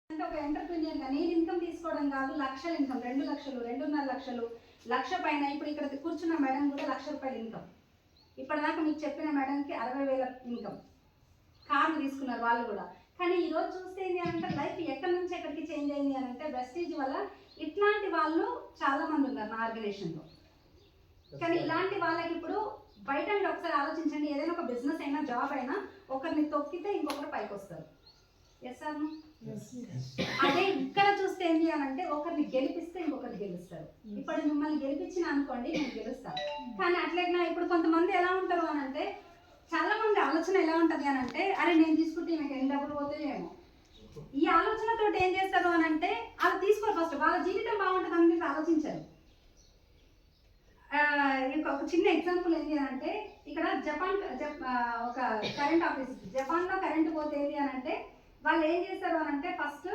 అంటే ఒక ఎంటర్‌ప్రెన్యూర్ గా నేను ఇన్కమ్ తీసుకోవడం కాదు, లక్షల ఇన్కమ్ 2 లక్షలు, 2.5 లక్షలు, లక్ష పైన. ఇప్పుడు ఇక్కడ కూర్చున్న మేడం కూడా ₹1,00,000 ఇన్కమ్. ఇప్పటిదాకా మీకు చెప్పిన మేడంకి 60,000 ఇన్కమ్. కార్లు తీసుకున్నారు వాళ్ళు కూడా. కానీ ఈరోజు చూస్తే ఏంటి అంటే లైఫ్ ఎక్కడి నుంచి ఎక్కడికి చేంజ్ అయింది అని అంటే వెస్టీజ్ వల్ల. ఇట్లాంటి వాళ్ళు చాలా మంది ఉన్నారు నా ఆర్గనైజేషన్లో. కానీ ఇలాంటి వాళ్ళకి ఇప్పుడు బయట మీరు ఒకసారి ఆలోచించండి, ఏదైనా ఒక బిజినెస్ అయినా జాబ్ అయినా ఒకరిని తొక్కితే ఇంకొకరు పైకి వస్తారు. Yes sir. అదే ఇక్కడ చూస్తే ఏంటి అని అంటే ఒకరిని గెలిపిస్తే ఇంకొకరిని గెలుస్తారు. ఇప్పుడు మిమ్మల్ని గెలిపించిన అనుకోండి నేను గెలుస్తాను. కానీ అట్లయినా ఇప్పుడు కొంతమంది ఎలా ఉంటారు అని అంటే, చాలా మంది ఆలోచన ఎలా ఉంటుంది అని అంటే, అరే నేను తీసుకుంటే మీకు ఎన్ని డబ్బులు పోతాయేమో. ఈ ఆలోచనతో ఏం చేస్తారు అని అంటే వాళ్ళు తీసుకోరు. ఫస్ట్ వాళ్ళ జీవితం బాగుంటుంది అని మీరు ఆలోచించారు. ఒక చిన్న ఎగ్జాంపుల్ ఏంటి అని అంటే, ఇక్కడ ఒక కరెంట్ ఆఫీస్, జపాన్లో కరెంట్ పోతే ఏంటి అని అంటే వాళ్ళు ఏం చేస్తారు అని అంటే ఫస్ట్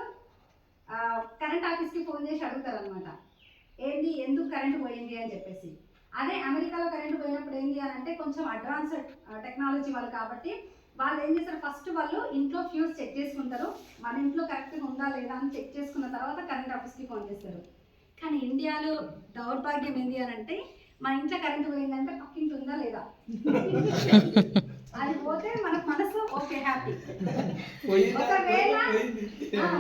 కరెంట్ ఆఫీస్కి ఫోన్ చేసి అడుగుతారు అనమాట, ఏంటి ఎందుకు కరెంట్ పోయింది అని చెప్పేసి. అదే అమెరికాలో కరెంట్ పోయినప్పుడు ఏంటి అని అంటే కొంచెం అడ్వాన్స్డ్ టెక్నాలజీ వాళ్ళు కాబట్టి వాళ్ళు ఏం చేస్తారు, ఫస్ట్ వాళ్ళు ఇంట్లో ఫ్యూజ్ చెక్ చేసుకుంటారు, మన ఇంట్లో కరెక్ట్గా ఉందా లేదా అని చెక్ చేసుకున్న తర్వాత కరెంట్ ఆఫీస్కి ఫోన్ చేస్తారు. కానీ ఇండియాలో దౌర్భాగ్యం ఏంటి అని అంటే మన ఇంట్లో కరెంట్ పోయిందంటే పక్కింటి ఉందా లేదా, అది పోతే మన మనసు ఓకే హ్యాపీ.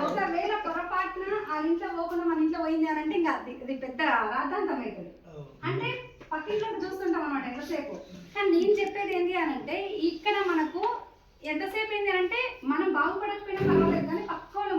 ఒకవేళ పొరపాటున ఆ ఇంట్లో పోకుండా మన ఇంట్లో పోయింది అని అంటే ఇంకా అది పెద్ద రాద్ధాంతం అవుతుంది. అంటే పక్కింట్లో చూస్తుంటాం అన్నమాట ఎంతసేపు. కానీ నేను చెప్పేది ఏంటి అని అంటే ఇక్కడ మనకు ఎంతసేపు ఏంటి అంటే మనం బాగుపడకపోయినా పర్వాలేదు కానీ పక్క వాళ్ళు